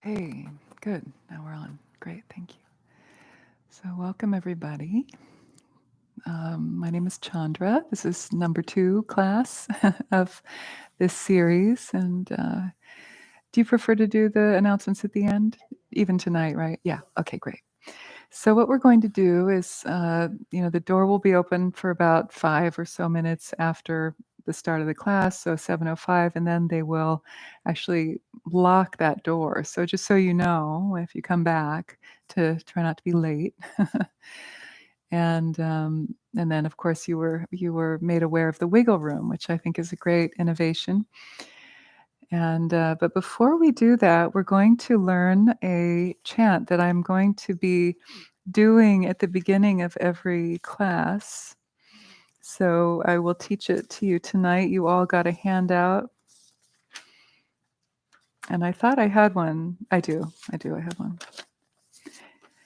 Hey, good. Now we're on. Great, thank you. So, welcome everybody. My name is Chandra. This is number 2 class of this series. And do you prefer to do the announcements at the end? Even tonight, right? Yeah, okay, great. So, what we're going to do is, the door will be open for about 5 or so minutes after the start of the class, so 7:05, and then they will actually lock that door. So, just so you know, if you come back, to try not to be late. And then, of course, you were made aware of the wiggle room, which I think is a great innovation. And but before we do that, we're going to learn a chant that I'm going to be doing at the beginning of every class. So I will teach it to you tonight. You all got a handout. And I thought I had one. I do. I have one.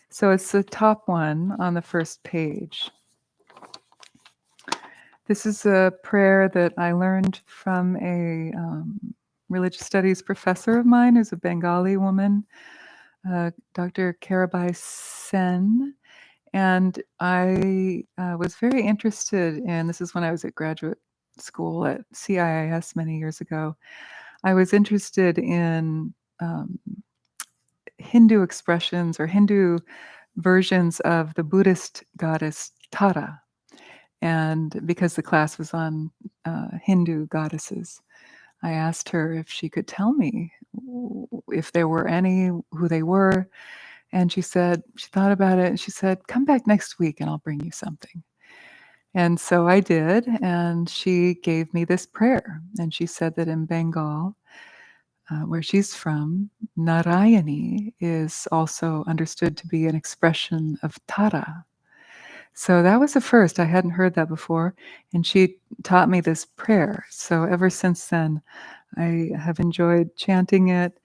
So it's the top one on the first page. This is a prayer that I learned from a religious studies professor of mine who's a Bengali woman, Dr. Karabai Sen. And I was very interested in, this is when I was at graduate school at CIIS many years ago. I was interested in um, Hindu expressions or Hindu versions of the Buddhist goddess Tara. And because the class was on Hindu goddesses, I asked her if she could tell me if there were any, who they were. And she said, she thought about it and she said, come back next week and I'll bring you something. And so I did. And she gave me this prayer. And she said that in Bengal, where she's from, Narayani is also understood to be an expression of Tara. So that was the first. I hadn't heard that before. And she taught me this prayer. So ever since then, I have enjoyed chanting it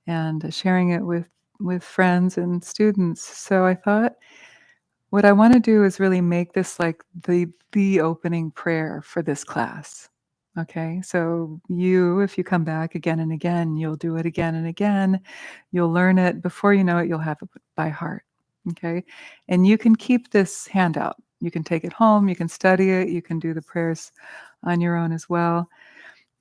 and sharing it with friends and students. So I thought what I want to do is really make this like the opening prayer for this class. Okay? So if you come back again and again, you'll do it again and again. You'll learn it. Before you know it, you'll have it by heart. Okay? And you can keep this handout. You can take it home, you can study it, you can do the prayers on your own as well.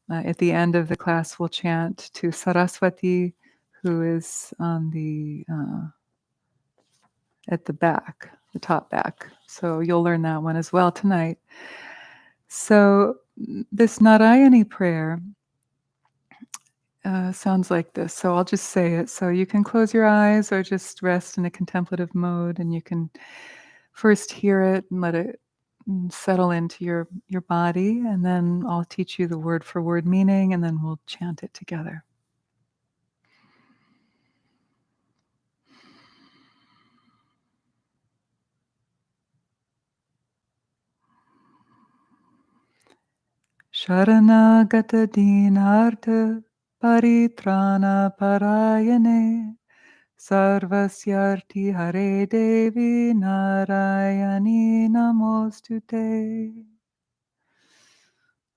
At the end of the class, we'll chant to Saraswati, who is on the at the back, the top back. So you'll learn that one as well tonight. So this Narayani prayer sounds like this. So I'll just say it. So you can close your eyes or just rest in a contemplative mode, and you can first hear it and let it settle into your body, and then I'll teach you the word for word meaning, and then we'll chant it together. Sharanagata dinartha paritrana parayane sarvasyarti hare devi narayani namostute.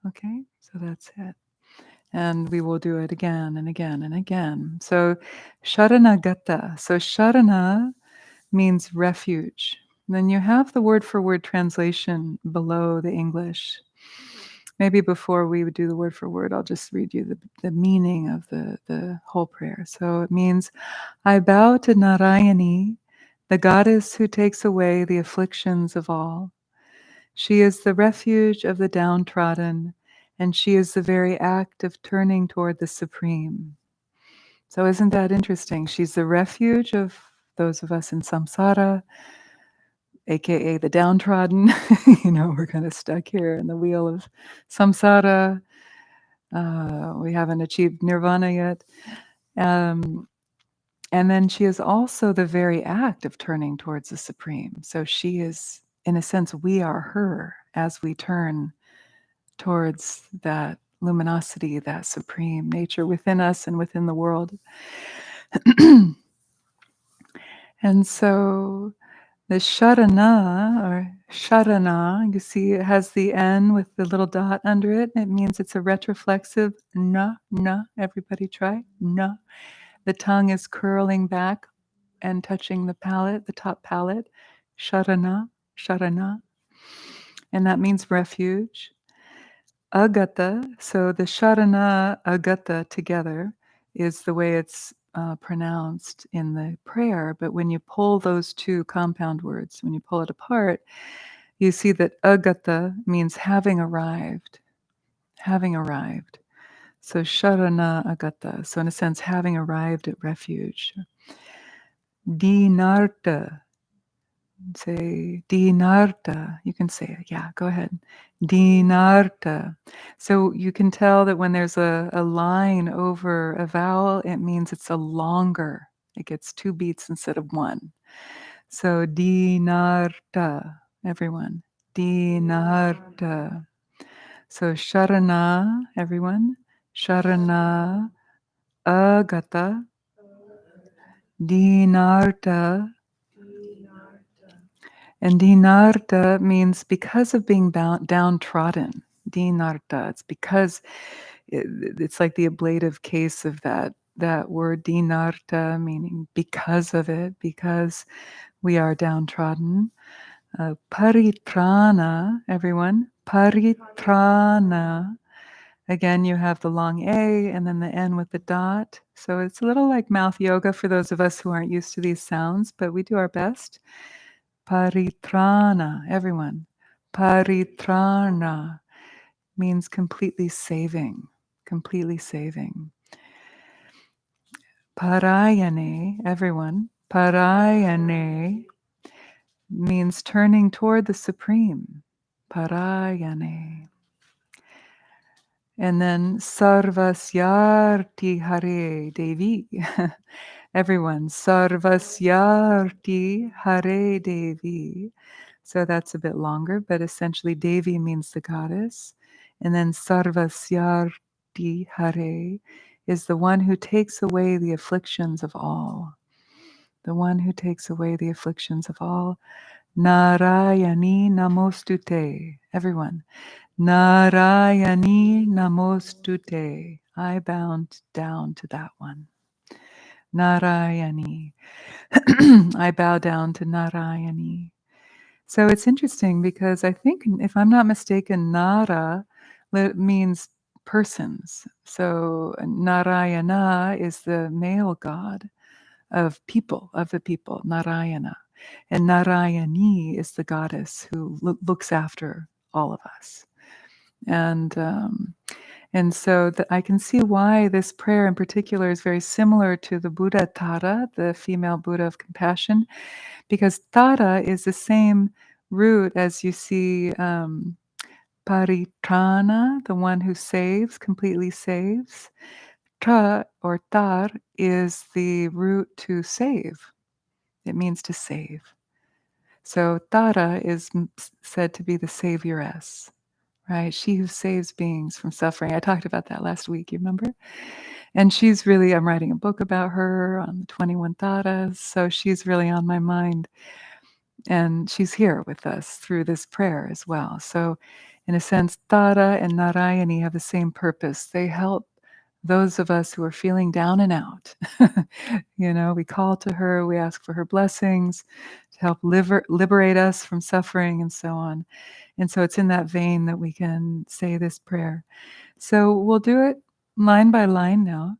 Okay, so that's it. And we will do it again and again and again. So Sharanagata. So Sharana means refuge. And then you have the word for word translation below the English. Maybe before we would do the word for word, I'll just read you the meaning of the whole prayer. So it means, I bow to Narayani, the goddess who takes away the afflictions of all. She is the refuge of the downtrodden, and she is the very act of turning toward the supreme. So isn't that interesting? She's the refuge of those of us in samsara, aka the downtrodden. We're kind of stuck here in the wheel of samsara. We haven't achieved nirvana yet. And then she is also the very act of turning towards the supreme. So she is, in a sense, we are her as we turn towards that luminosity, that supreme nature within us and within the world. And so the Sharana, or Sharana, you see it has the N with the little dot under it. It means it's a retroflexive na. Everybody try na. The tongue is curling back and touching the palate, the top palate. Sharana, sharana. And that means refuge. Agata, so the sharana, agata together is the way it's pronounced in the prayer. But when you pull those two compound words, when you pull it apart, you see that agata means having arrived, having arrived. So sharana agata, so in a sense, having arrived at refuge. Dinarta, say dinarta. You can say it. Yeah, go ahead. Dinarta. So you can tell that when there's a line over a vowel, it means it's a longer. It gets 2 beats instead of 1. So dinarta, everyone. Dinarta. So sharana, everyone. Sharana, agata, dinarta. And dinarta means because of being downtrodden. Dinarta, it's because it's like the ablative case of that word dinarta, meaning because of it, because we are downtrodden. Paritrana, everyone. Paritrana. Again, you have the long A and then the N with the dot. So it's a little like mouth yoga for those of us who aren't used to these sounds, but we do our best. Paritrana, everyone. Paritrana means completely saving, completely saving. Parayane, everyone. Parayane means turning toward the Supreme. Parayane. And then Sarvasyarti Hare Devi. Everyone, Sarvasyarti Hare Devi. So that's a bit longer, but essentially Devi means the goddess. And then Sarvasyarti Hare is the one who takes away the afflictions of all. The one who takes away the afflictions of all. Narayani Namostute. Everyone. Narayani Namostute. I bow down to that one. Narayani. I bow down to Narayani. So it's interesting because I think, if I'm not mistaken, Nara means persons. So Narayana is the male god of people, of the people, Narayana. And Narayani is the goddess who looks after all of us. And so I can see why this prayer in particular is very similar to the Buddha Tara, the female Buddha of compassion, because Tara is the same root as you see Paritrana, the one who saves, completely saves. Tra or tar is the root to save. It means to save. So Tara is said to be the savioress. Right? She who saves beings from suffering. I talked about that last week, you remember? And she's really, I'm writing a book about her on the 21 Taras. So she's really on my mind. And she's here with us through this prayer as well. So, in a sense, Tara and Narayani have the same purpose. They help those of us who are feeling down and out. We call to her, we ask for her blessings to help liberate us from suffering and so on. And so it's in that vein that we can say this prayer. So we'll do it line by line now.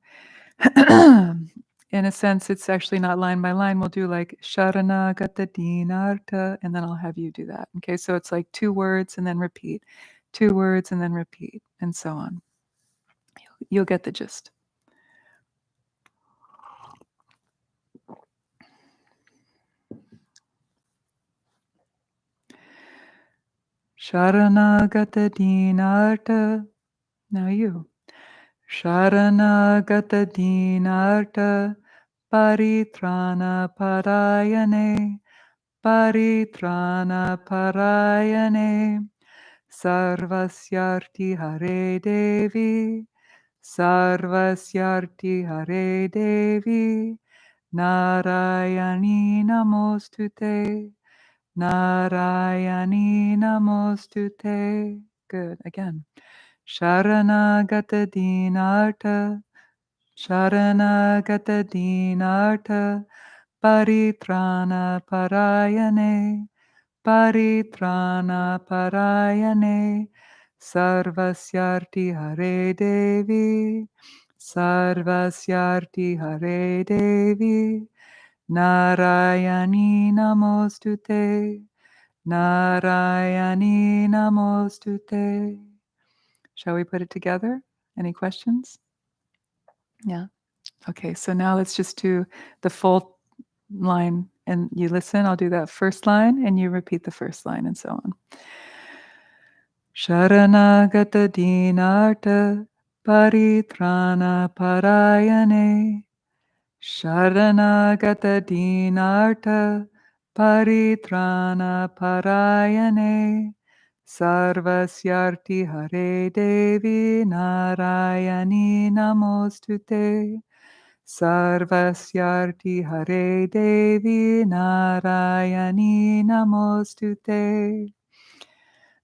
In a sense, it's actually not line by line. We'll do like Sharana Gata Dinarta, and then I'll have you do that. Okay, so it's like 2 words and then repeat, 2 words and then repeat, and so on. You'll get the gist. Sharanagata Dinarta. Now you. Sharanagata Dinarta. Paritrana Parayane. Paritrana Parayane. Sarvasyarti Hare Devi. Sarvasyarti Hare Devi. Narayani Namostute. Narayani Namostute. Good. Again. Sharanagata Dinarta. Sharanagata dinartha paritrana parayane paritrana parayane sarvasyarti hare devi sarvasyarti hare devi Narayani namostute Narayani namostute. Shall we put it together? Any questions? Yeah. Okay, so now let's just do the full line and you listen. I'll do that first line and you repeat the first line and so on. Sharanagata dinartha paritrana parayane Sharanagata dinartha paritrana parayane Sarvasyarti hare devi narayani namostute Sarvasyarti hare devi narayani namostute.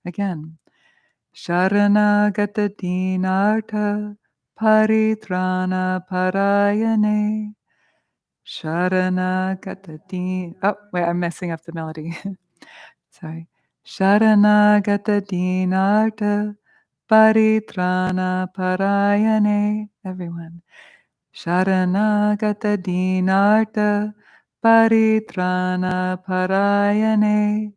Again. Sharanagata dinartha paritrana parayane Sharanagata din. Oh, wait, I'm messing up the melody. Sorry. Sharanagata dinartha paritrana parayane. Everyone. Sharanagata dinartha paritrana parayane.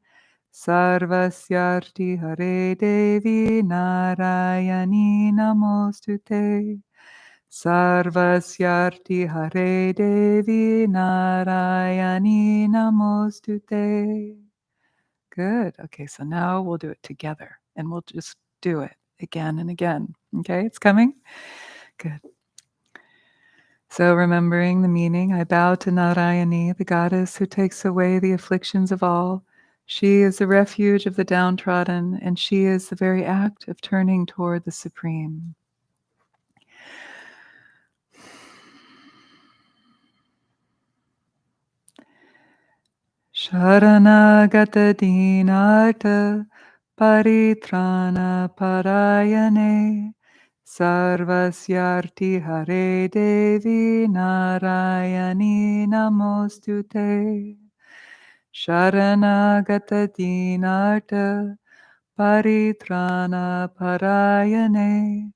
Sarvasyarti hare devi narayani namostute. Sarvasyarti hare devi narayani namostute. Good. Okay, so now we'll do it together and we'll just do it again and again. Okay, it's coming? Good. So, remembering the meaning, I bow to Narayani, the goddess who takes away the afflictions of all. She is the refuge of the downtrodden, and she is the very act of turning toward the Supreme. Sharanagata dinartha paritrana parayane sarvasyarti hare devi narayani namostute. Sharanagata dinartha paritrana parayane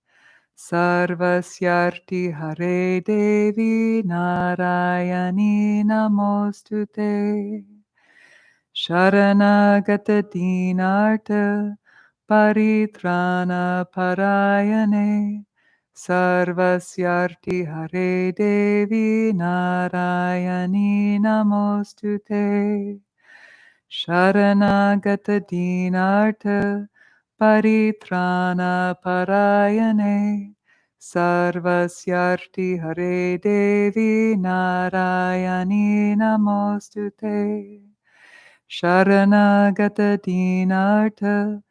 sarvasyarti hare devi narayani namostute. Sharanagata dinartha paritrana parayane sarvasyarti hare devi narayani namostute. Sharanagata dinartha paritrana parayane sarvasyarti hare devi narayani namostute. Sharanagata dinartha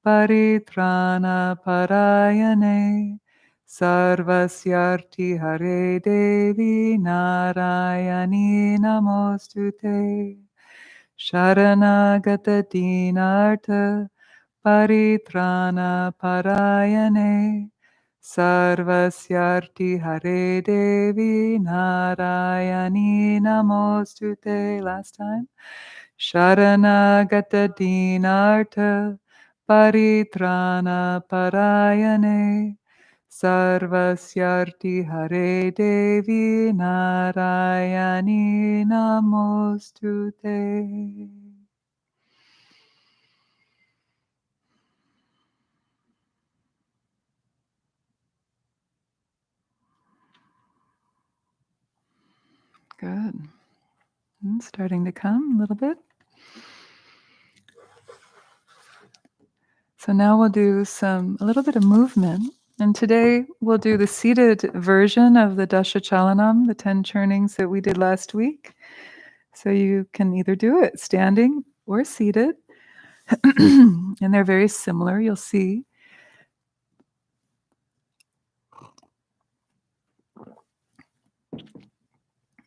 paritrana parayane sarvasyarti hare devi narayani namostute. Sharanagata dinartha paritrana parayane sarvasyarti hare devi narayani namostute. Last time. Sharanagata dinartha paritrana parayane sarvasyarti hare devi narayani namostute. Good. Starting to come a little bit. So now we'll do a little bit of movement. And today we'll do the seated version of the Dasha Chalanam, the 10 churnings that we did last week. So you can either do it standing or seated. And they're very similar, you'll see.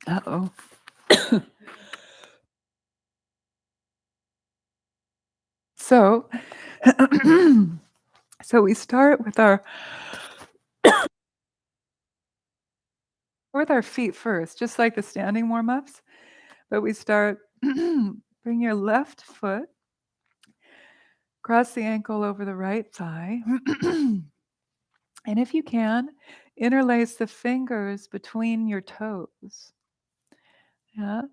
Uh-oh. So, so we start with our with our feet first, just like the standing warm-ups. But we start, bring your left foot, cross the ankle over the right thigh. And if you can, interlace the fingers between your toes. Yeah.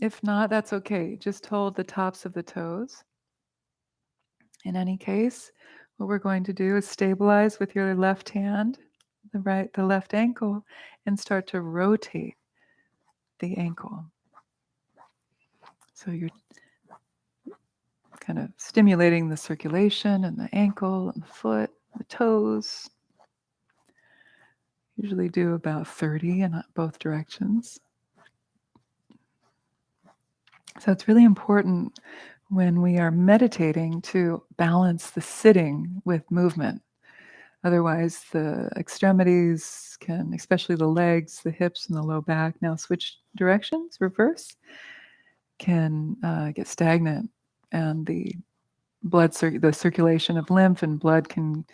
If not, that's okay. Just hold the tops of the toes. In any case, what we're going to do is stabilize with your left hand, the left ankle, and start to rotate the ankle. So you're kind of stimulating the circulation in the ankle and the foot, the toes. Usually do about 30 in both directions. So it's really important when we are meditating to balance the sitting with movement. Otherwise, the extremities can, especially the legs, the hips, and the low back, now switch directions, reverse, can get stagnant, and the the circulation of lymph and blood can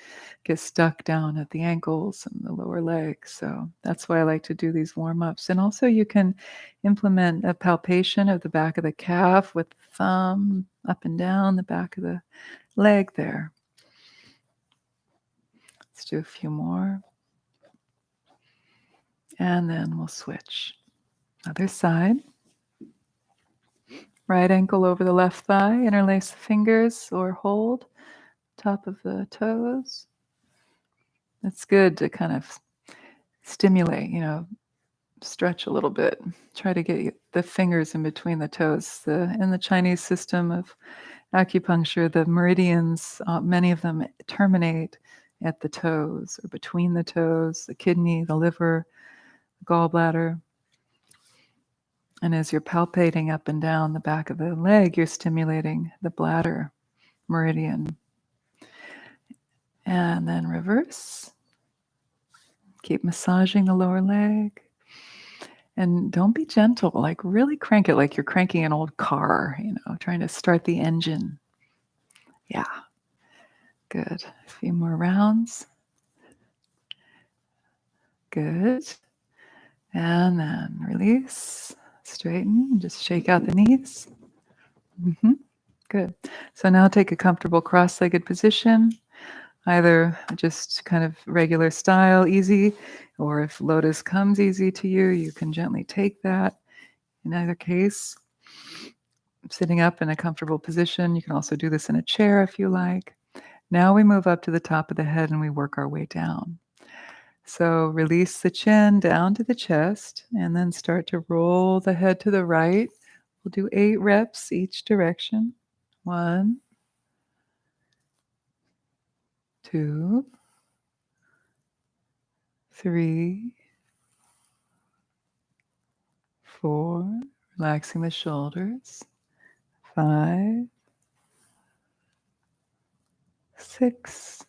get stuck down at the ankles and the lower legs. So that's why I like to do these warm-ups. And also you can implement a palpation of the back of the calf with the thumb up and down the back of the leg there. Let's do a few more. And then we'll switch. Other side. Right ankle over the left thigh, interlace the fingers or hold top of the toes. It's good to kind of stimulate, stretch a little bit. Try to get the fingers in between the toes. In the Chinese system of acupuncture, the meridians, many of them terminate at the toes or between the toes, the kidney, the liver, the gallbladder. And as you're palpating up and down the back of the leg, you're stimulating the bladder meridian. And then reverse. Keep massaging the lower leg. And don't be gentle, like really crank it like you're cranking an old car, trying to start the engine. Yeah, good. A few more rounds. Good. And then release, straighten, just shake out the knees. Good. So now take a comfortable cross-legged position, either just kind of regular style, easy, or if lotus comes easy to you, you can gently take that. In either case, sitting up in a comfortable position. You can also do this in a chair if you like. Now we move up to the top of the head and we work our way down. So release the chin down to the chest and then start to roll the head to the right. We'll do 8 reps each direction. 1, 2, 3, 4, relaxing the shoulders. 5, 6,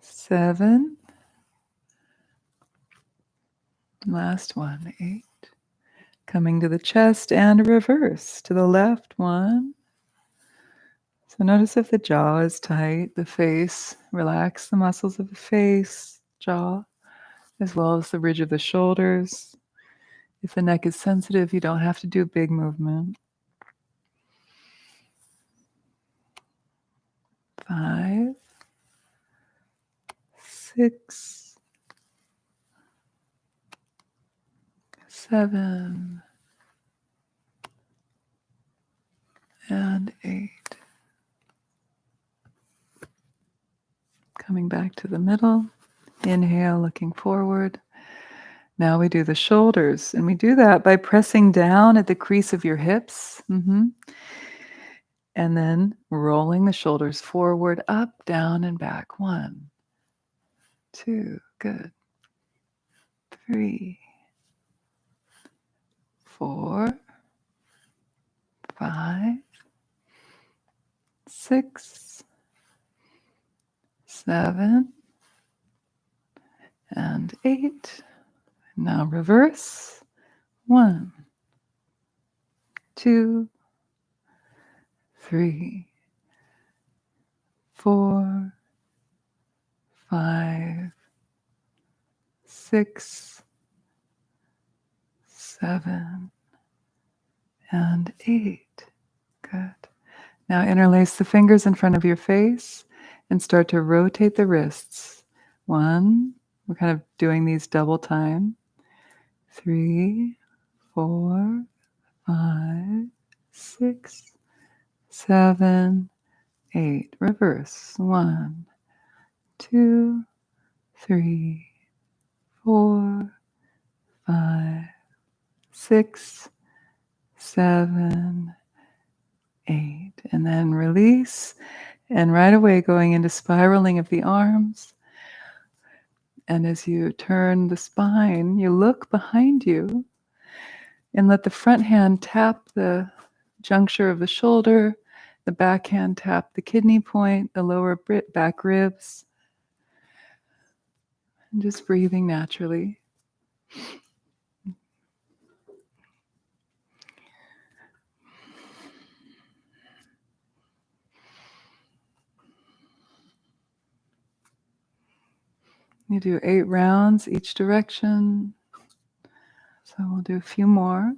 7, last one, 8. Coming to the chest and reverse to the left. 1. So notice if the jaw is tight, the face, relax the muscles of the face, jaw, as well as the ridge of the shoulders. If the neck is sensitive, you don't have to do big movement. 5, 6, 7, and 8. Coming back to the middle. Inhale, looking forward. Now we do the shoulders, and we do that by pressing down at the crease of your hips. And then rolling the shoulders forward, up, down, and back. 1, 2, good. 3, 4, 5, 6, 7, and 8. Now reverse. 1, 2, 3, 4, 5, 6, 7, and 8. Good. Now interlace the fingers in front of your face and start to rotate the wrists. 1, we're kind of doing these double time. 3, 4, 5, 6, 7, 8. Reverse. 1, 2, 3, 4, 5, 6, 7, 8. And then release. And right away going into spiraling of the arms. And as you turn the spine, you look behind you and let the front hand tap the juncture of the shoulder, the back hand tap the kidney point, the lower back ribs. And just breathing naturally. You do 8 rounds each direction. So we'll do a few more.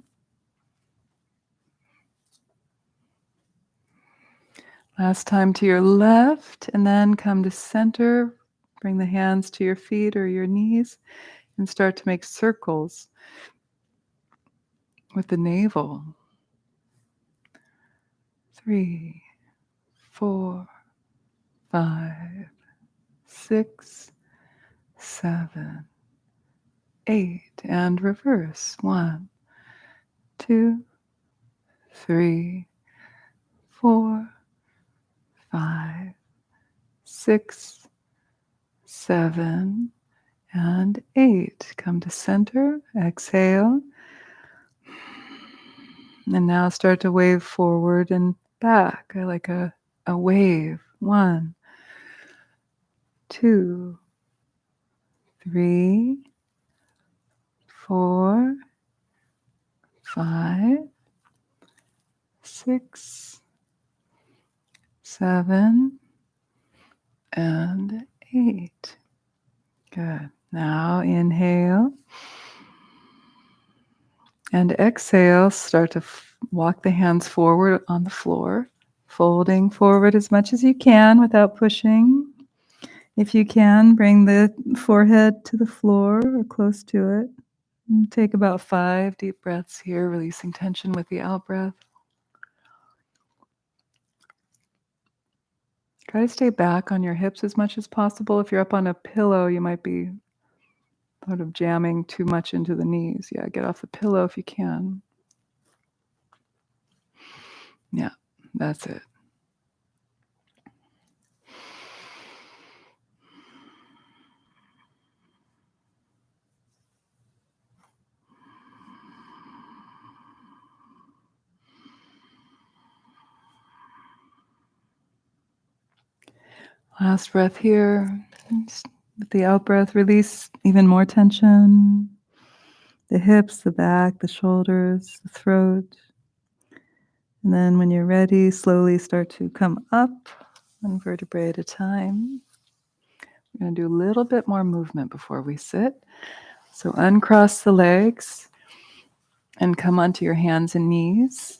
Last time to your left, and then come to center. Bring the hands to your feet or your knees and start to make circles with the navel. 3, 4, 5, 6, 7, 8, and reverse. 1, 2, 3, 4, 5, 6, 7, and 8. Come to center, exhale. And now start to wave forward and back like a wave. 1, 2, 3, 4, 5, 6, 7, and 8. Good. Now inhale. And exhale. Start to walk the hands forward on the floor, folding forward as much as you can without pushing. If you can, bring the forehead to the floor or close to it. And take about 5 deep breaths here, releasing tension with the out breath. Try to stay back on your hips as much as possible. If you're up on a pillow, you might be sort of jamming too much into the knees. Yeah, get off the pillow if you can. Yeah, that's it. Last breath here. With the out breath, release even more tension. The hips, the back, the shoulders, the throat. And then when you're ready, slowly start to come up, one vertebrae at a time. We're going to do a little bit more movement before we sit. So uncross the legs and come onto your hands and knees.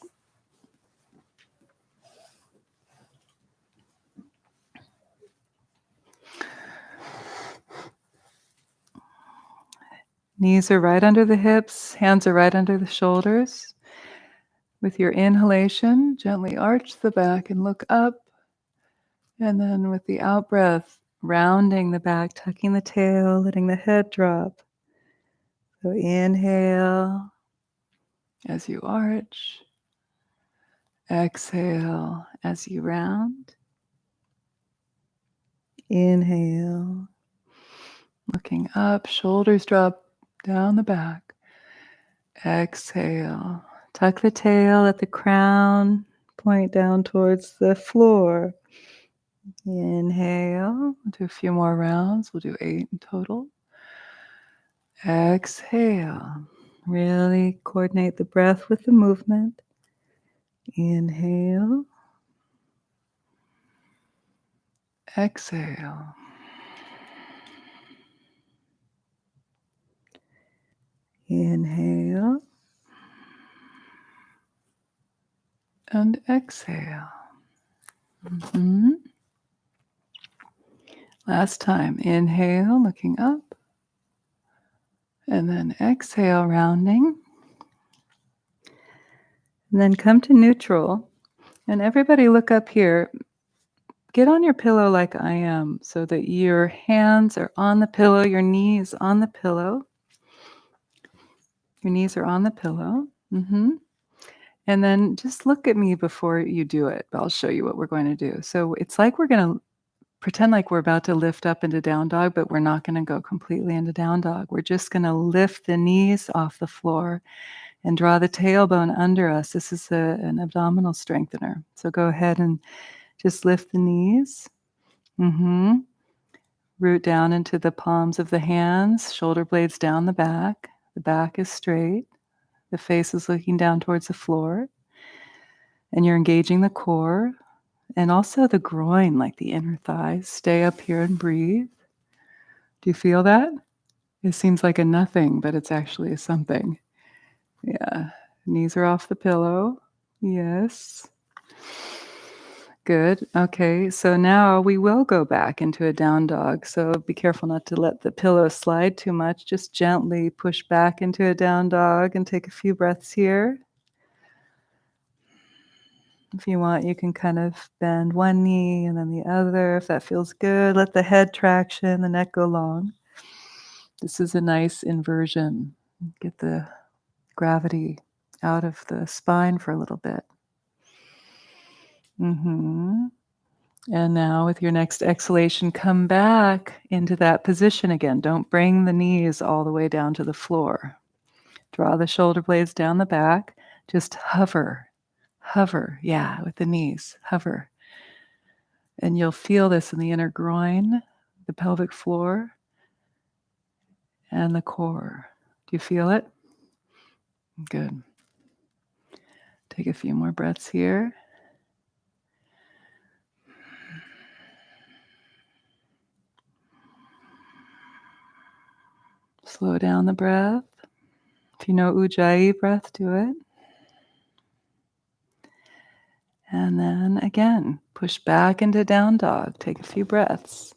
Knees are right under the hips, hands are right under the shoulders. With your inhalation, gently arch the back and look up. And then with the out breath, rounding the back, tucking the tail, letting the head drop. So inhale as you arch. Exhale as you round. Inhale. Looking up, shoulders drop down the back. Exhale. Tuck the tail at the crown, point down towards the floor. Inhale. We'll do a few more rounds. We'll do 8 in total. Exhale. Really coordinate the breath with the movement. Inhale. Exhale. Inhale and exhale. Mhm. Last time, inhale, looking up, and then exhale, rounding. And then come to neutral. And everybody look up here. Get on your pillow like I am so that your hands are on the pillow, your knees on the pillow. Your knees are on the pillow. And then just look at me before you do it. I'll show you what we're going to do. So it's like we're going to pretend like we're about to lift up into down dog, but we're not going to go completely into down dog. We're just going to lift the knees off the floor and draw the tailbone under us. This is an abdominal strengthener. So go ahead and just lift the knees. Root down into the palms of the hands, shoulder blades down the back. The back is straight. The face is looking down towards the floor. And you're engaging the core and also the groin, like the inner thighs. Stay up here and breathe. Do you feel that? It seems like a nothing, but it's actually a something. Yeah. Knees are off the pillow. Yes. Good. Okay. So now we will go back into a down dog. So be careful not to let the pillow slide too much. Just gently push back into a down dog and take a few breaths here. If you want, you can kind of bend one knee and then the other if that feels good. Let the head traction, the neck go long. This is a nice inversion. Get the gravity out of the spine for a little bit. And now with your next exhalation, come back into that position again. Don't bring the knees all the way down to the floor. Draw the shoulder blades down the back. Just hover, with the knees, hover. And you'll feel this in the inner groin, the pelvic floor, and the core. Do you feel it? Good. Take a few more breaths here. Slow down the breath. If you know Ujjayi breath, do it. And then again, push back into down dog. Take a few breaths.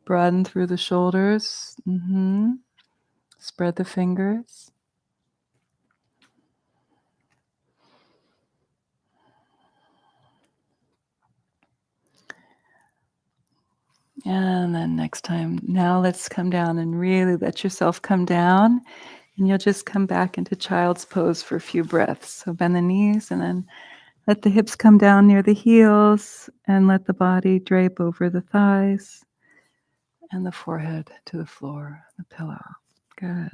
Broaden through the shoulders. Spread the fingers. And then next time, now let's come down and really let yourself come down. And you'll just come back into child's pose for a few breaths. So bend the knees and then let the hips come down near the heels and let the body drape over the thighs and the forehead to the floor, the pillow. Good.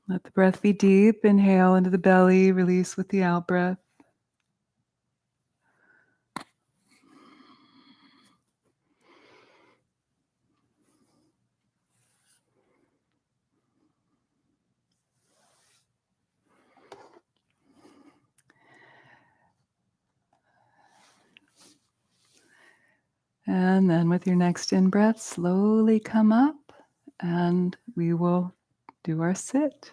Let the breath be deep. Inhale into the belly, release with the out breath. And then with your next in-breath, slowly come up and we will do our sit.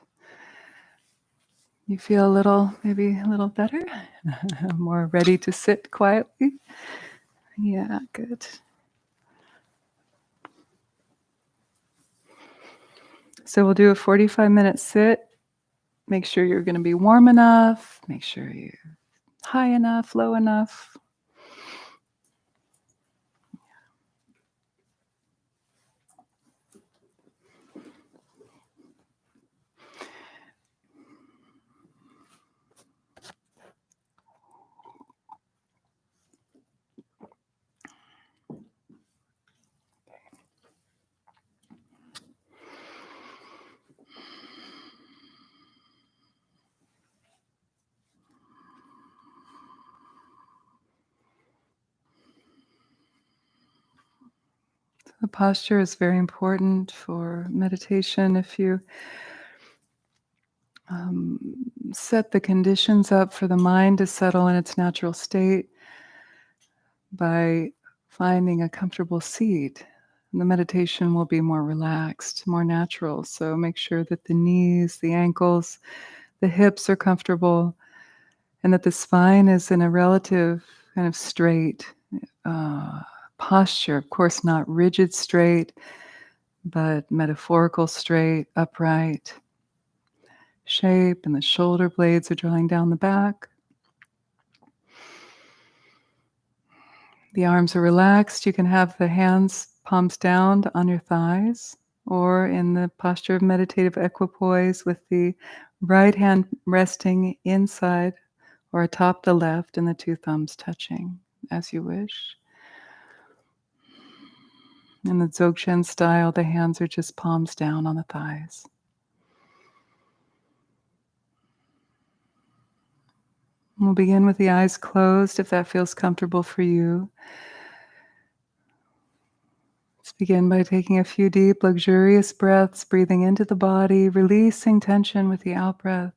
You feel maybe a little better? More ready to sit quietly? Yeah, good. So we'll do a 45-minute sit. Make sure you're going to be warm enough. Make sure you're high enough, low enough. The posture is very important for meditation. If you set the conditions up for the mind to settle in its natural state by finding a comfortable seat. And the meditation will be more relaxed, more natural. So make sure that the knees, the ankles, the hips are comfortable, and that the spine is in a relative kind of straight uh, posture. Of course, not rigid straight, but metaphorical straight, upright shape, and the shoulder blades are drawing down the back. The arms are relaxed. You can have the hands palms down on your thighs, or in the posture of meditative equipoise with the right hand resting inside or atop the left and the two thumbs touching, as you wish. In the Dzogchen style, the hands are just palms down on the thighs. We'll begin with the eyes closed if that feels comfortable for you. Let's begin by taking a few deep, luxurious breaths, breathing into the body, releasing tension with the out breath.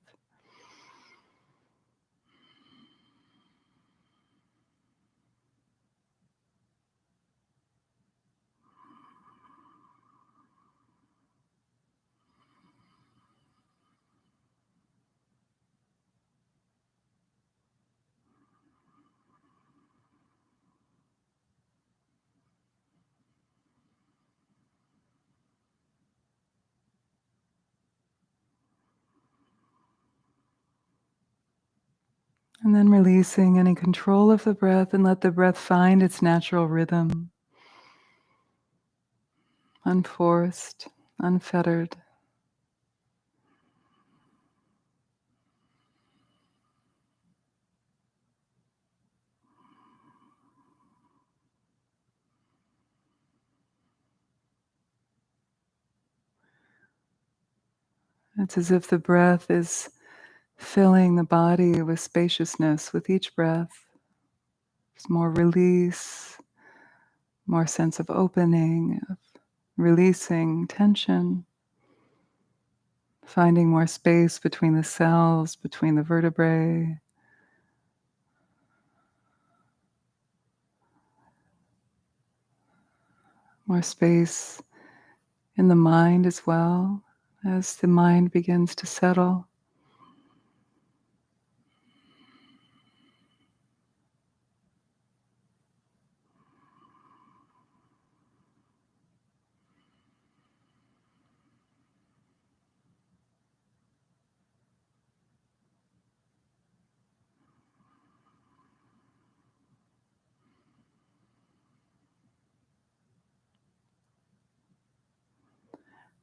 And then releasing any control of the breath, and let the breath find its natural rhythm, unforced, unfettered. It's as if the breath is filling the body with spaciousness with each breath. There's more release, more sense of opening, of releasing tension, finding more space between the cells, between the vertebrae. More space in the mind as well, as the mind begins to settle.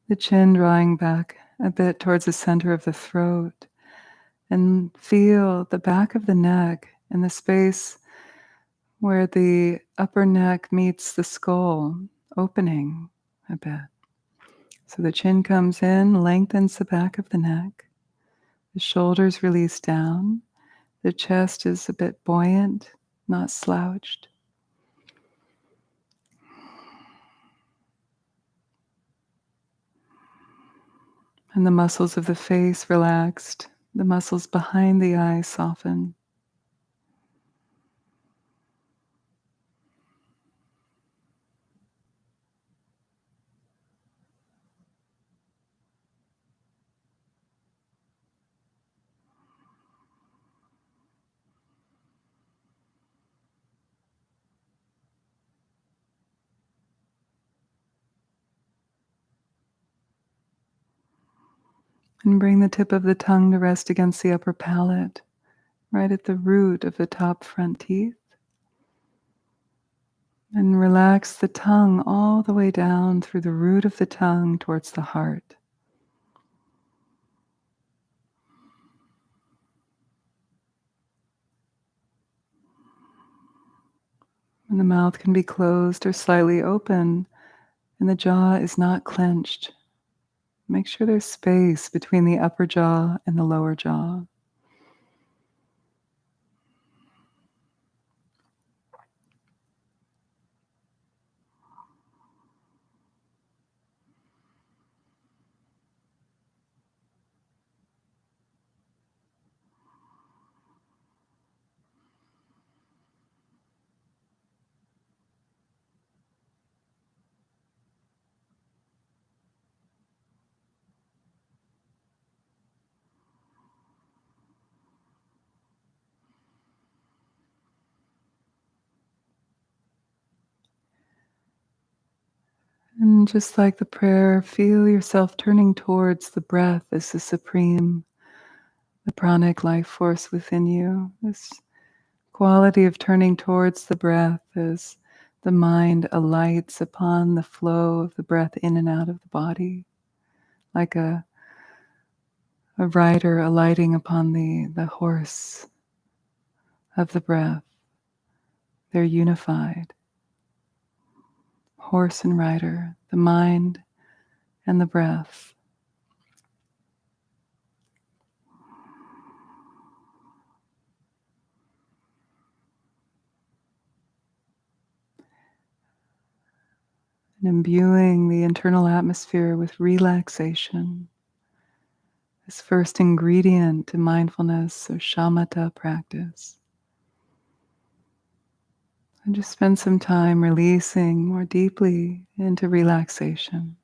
The chin drawing back a bit towards the center of the throat, and feel the back of the neck and the space where the upper neck meets the skull opening a bit. So the chin comes in, lengthens the back of the neck, the shoulders release down, the chest is a bit buoyant, not slouched. And the muscles of the face relaxed, the muscles behind the eyes soften. And bring the tip of the tongue to rest against the upper palate, right at the root of the top front teeth. And relax the tongue all the way down through the root of the tongue towards the heart. And the mouth can be closed or slightly open, and the jaw is not clenched. Make sure there's space between the upper jaw and the lower jaw. And just like the prayer, feel yourself turning towards the breath as the supreme, the pranic life force within you. This quality of turning towards the breath as the mind alights upon the flow of the breath in and out of the body, like a rider alighting upon the horse of the breath. They're unified. Horse and rider, the mind and the breath. And imbuing the internal atmosphere with relaxation. This first ingredient to mindfulness or shamatha practice. And just spend some time releasing more deeply into relaxation.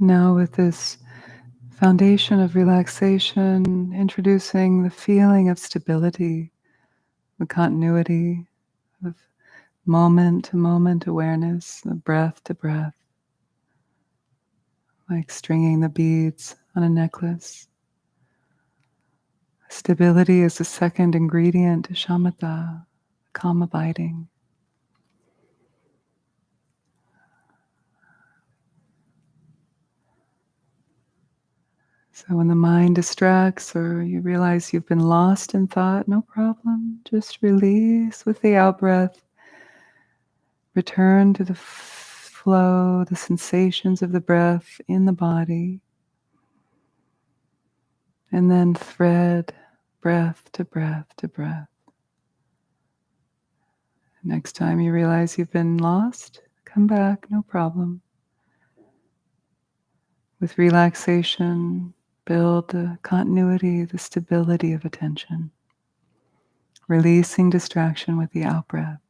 Now, with this foundation of relaxation, introducing the feeling of stability, the continuity of moment to moment awareness, the breath to breath, like stringing the beads on a necklace. Stability is the second ingredient to shamatha, calm abiding. So when the mind distracts or you realize you've been lost in thought, no problem. Just release with the out breath. Return to the flow, the sensations of the breath in the body. And then thread breath to breath to breath. Next time you realize you've been lost, come back, no problem. With relaxation, build the continuity, the stability of attention. Releasing distraction with the out breath.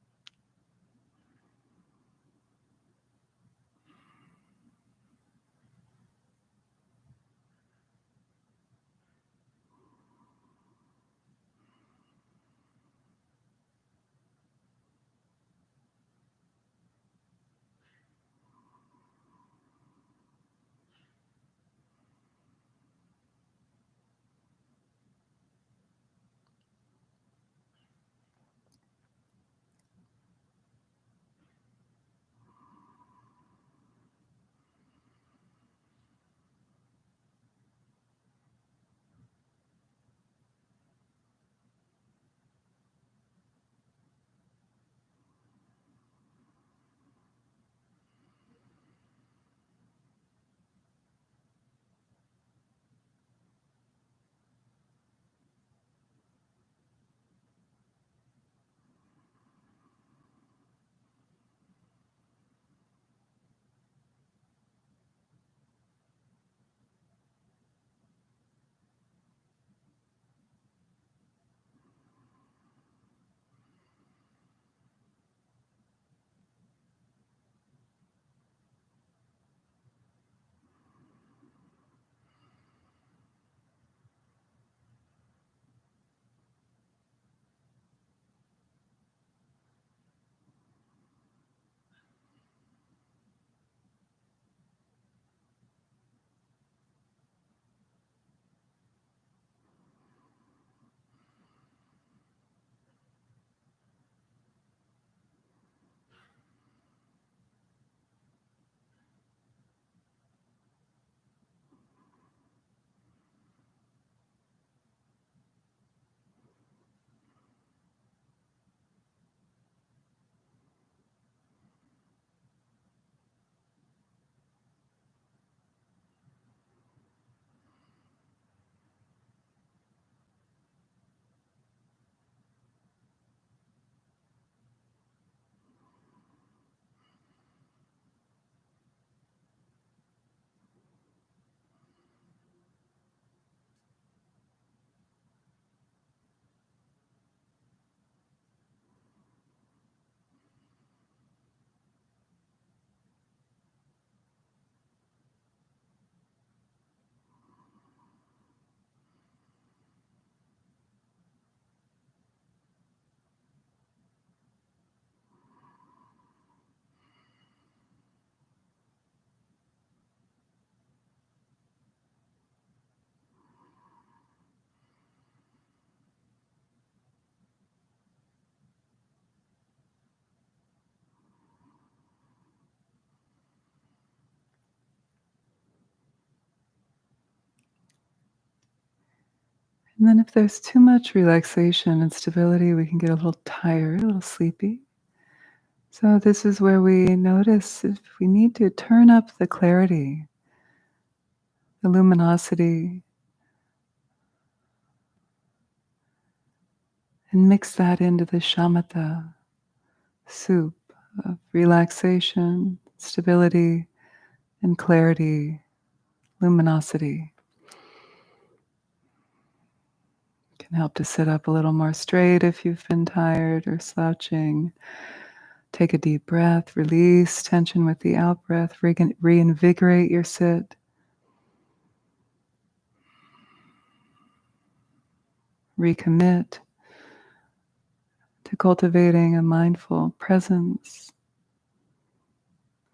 And then if there's too much relaxation and stability, we can get a little tired, a little sleepy. So this is where we notice if we need to turn up the clarity, the luminosity, and mix that into the shamatha soup of relaxation, stability, and clarity, luminosity. Can help to sit up a little more straight if you've been tired or slouching. Take a deep breath, release tension with the out breath, reinvigorate your sit. Recommit to cultivating a mindful presence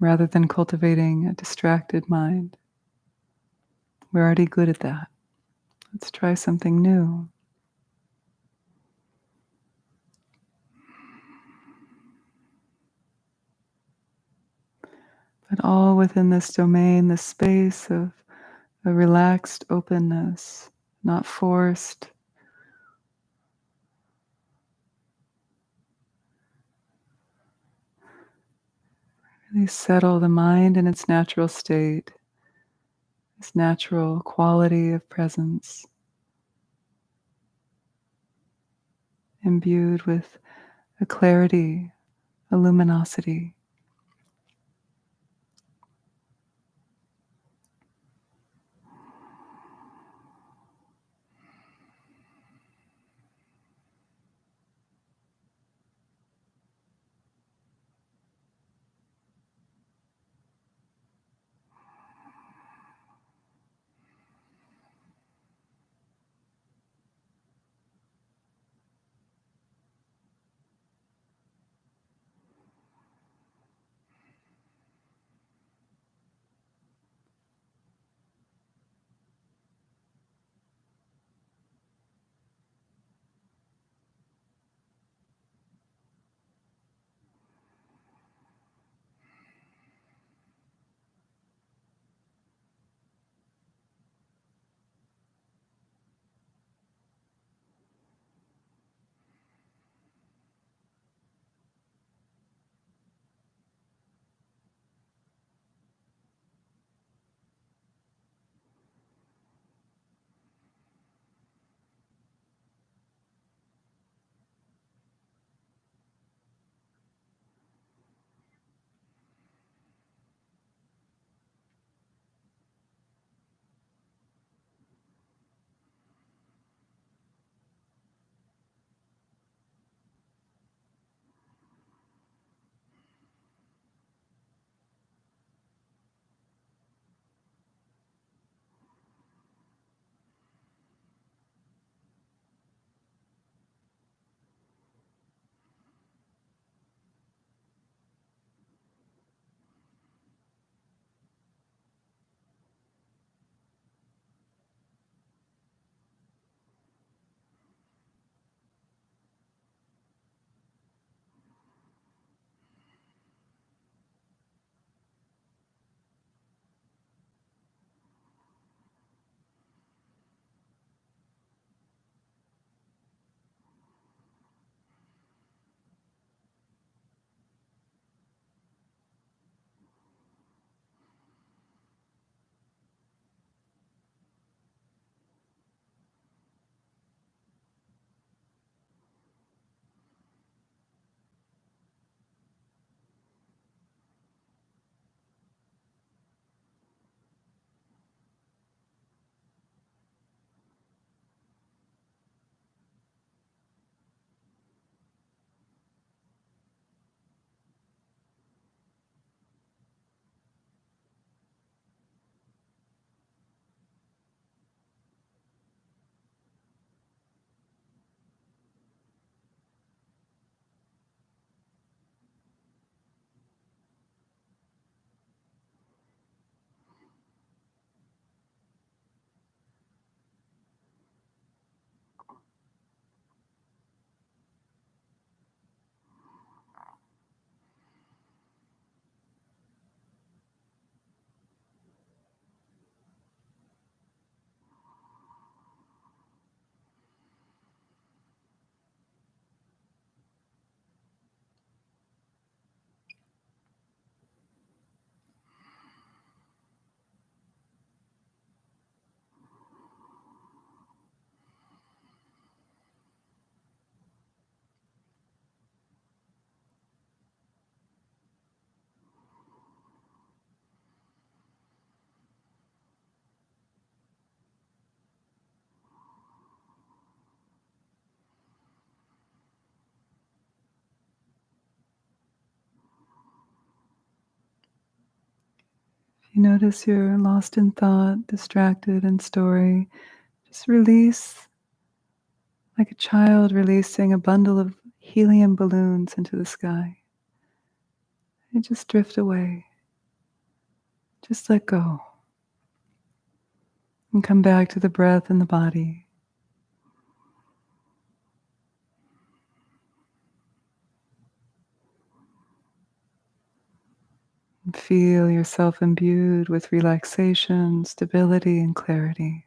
rather than cultivating a distracted mind. We're already good at that. Let's try something new. But all within this domain, this space of a relaxed openness, not forced. Really settle the mind in its natural state, its natural quality of presence, imbued with a clarity, a luminosity. If you notice you're lost in thought, distracted in story, just release like a child releasing a bundle of helium balloons into the sky. And just drift away. Just let go. And come back to the breath and the body. Feel yourself imbued with relaxation, stability, and clarity.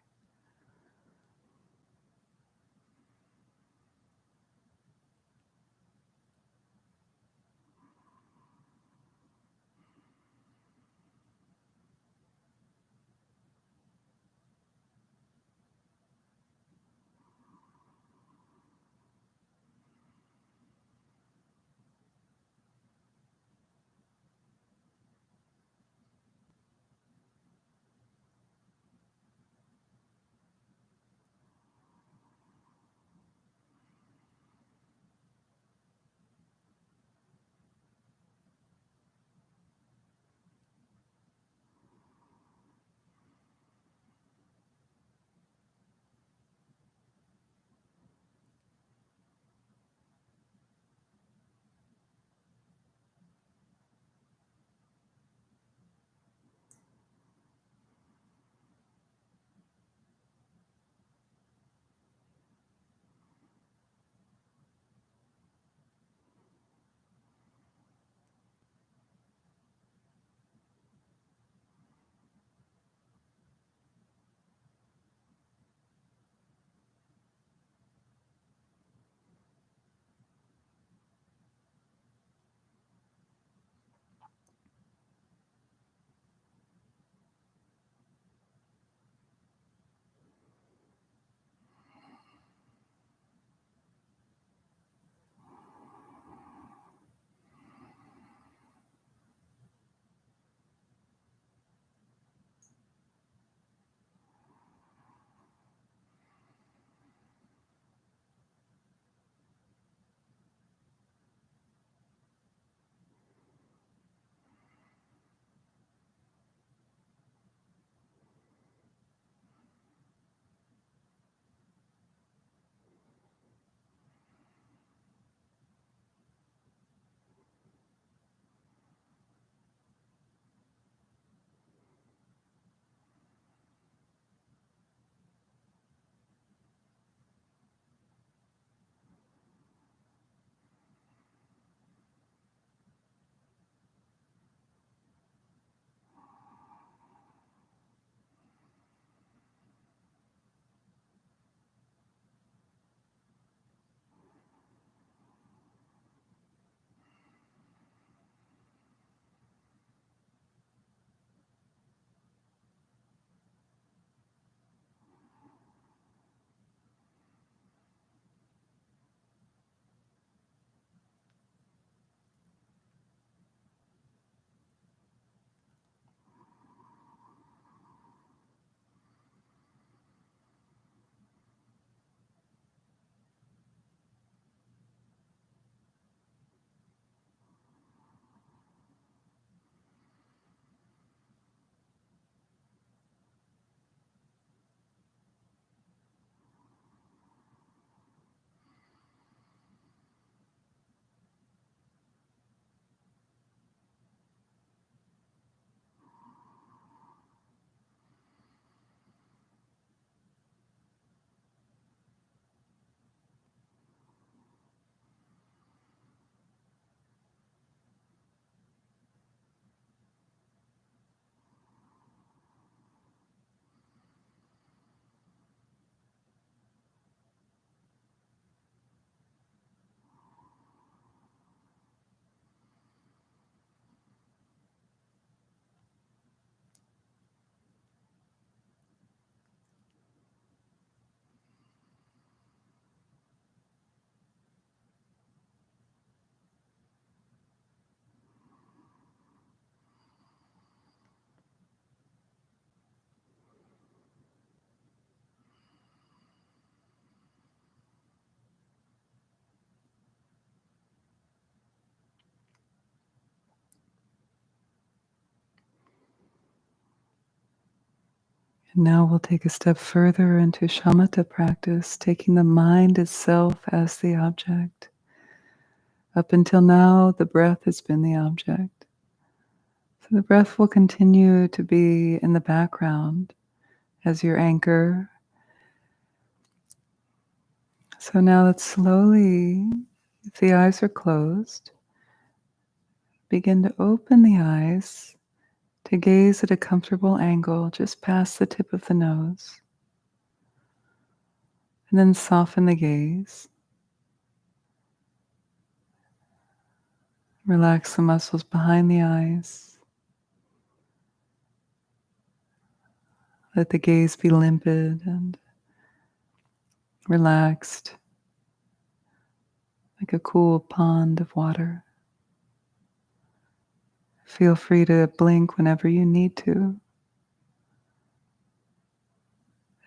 And now we'll take a step further into shamatha practice, taking the mind itself as the object. Up until now, the breath has been the object. So the breath will continue to be in the background as your anchor. So now let's slowly, if the eyes are closed, begin to open the eyes to gaze at a comfortable angle just past the tip of the nose. And then soften the gaze. Relax the muscles behind the eyes. Let the gaze be limpid and relaxed, like a cool pond of water. Feel free to blink whenever you need to.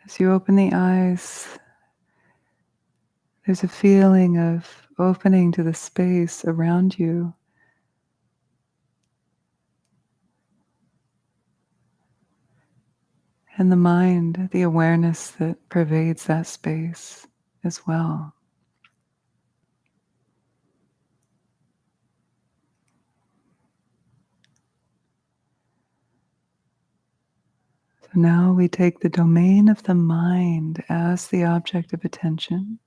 As you open the eyes, there's a feeling of opening to the space around you. And the mind, the awareness that pervades that space as well. So now we take the domain of the mind as the object of attention.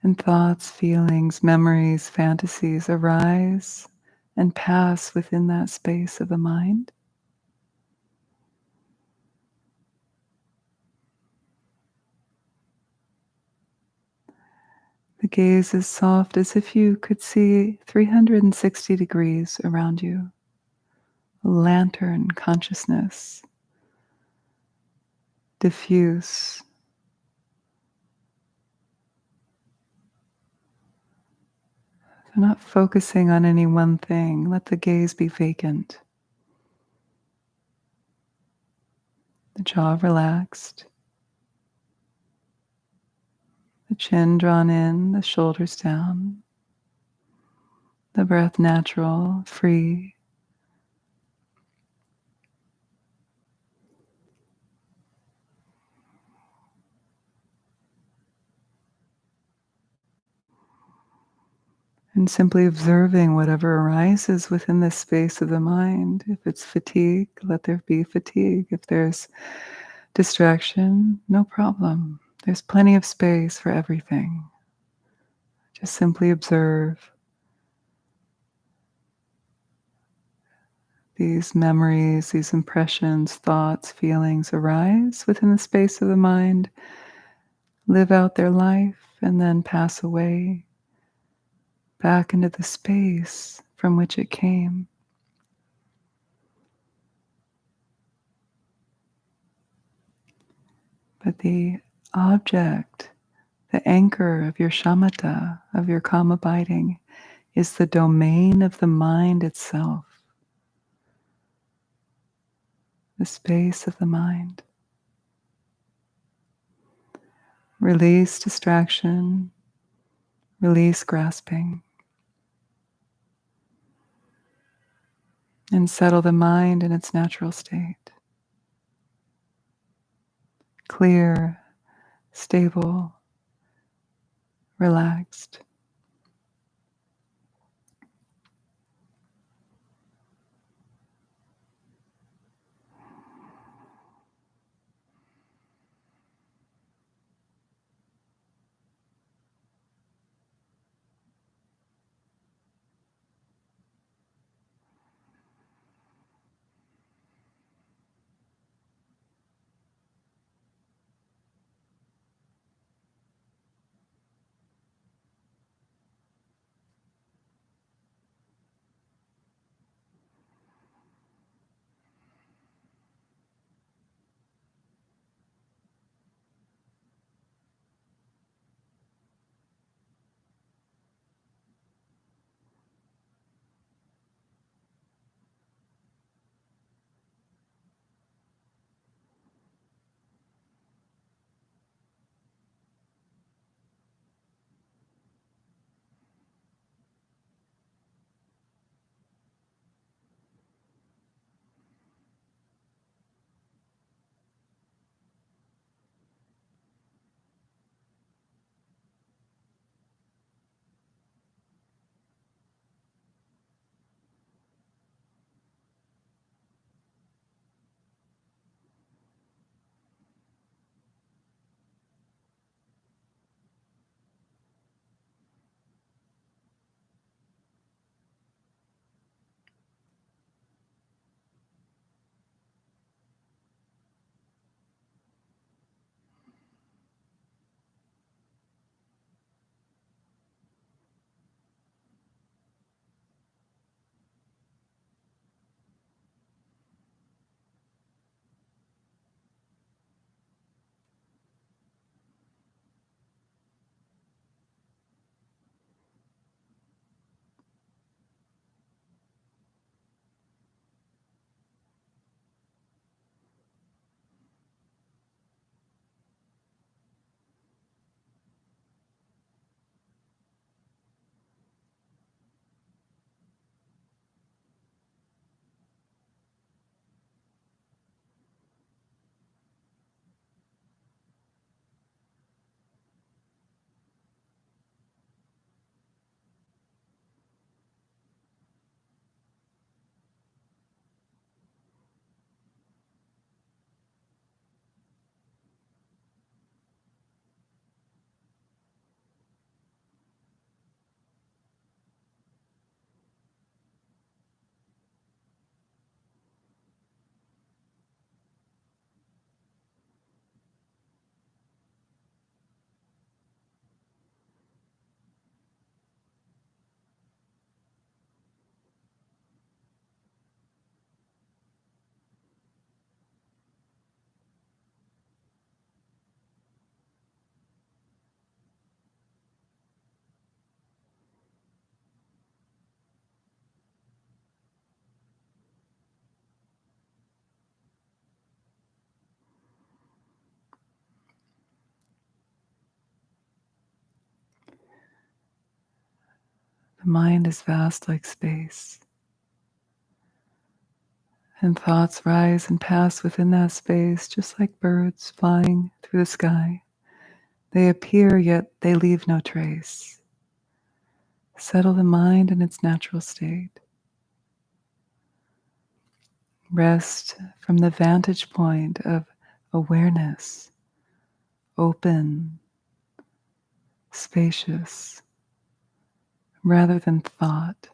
And thoughts, feelings, memories, fantasies arise and pass within that space of the mind. The gaze is soft as if you could see 360 degrees around you. A lantern consciousness, diffuse. So not focusing on any one thing. Let the gaze be vacant. The jaw relaxed. The chin drawn in, the shoulders down. The breath natural, free. And simply observing whatever arises within the space of the mind. If it's fatigue, let there be fatigue. If there's distraction, no problem. There's plenty of space for everything. Just simply observe these memories, these impressions, thoughts, feelings arise within the space of the mind, live out their life, and then pass away back into the space from which it came. But the object, the anchor of your shamatha, of your calm abiding, is the domain of the mind itself, the space of the mind. Release distraction, release grasping, and settle the mind in its natural state. Clear, stable, relaxed. The mind is vast like space, and thoughts rise and pass within that space, just like birds flying through the sky. They appear, yet they leave no trace. Settle the mind in its natural state. Rest from the vantage point of awareness, open, spacious, rather than thought.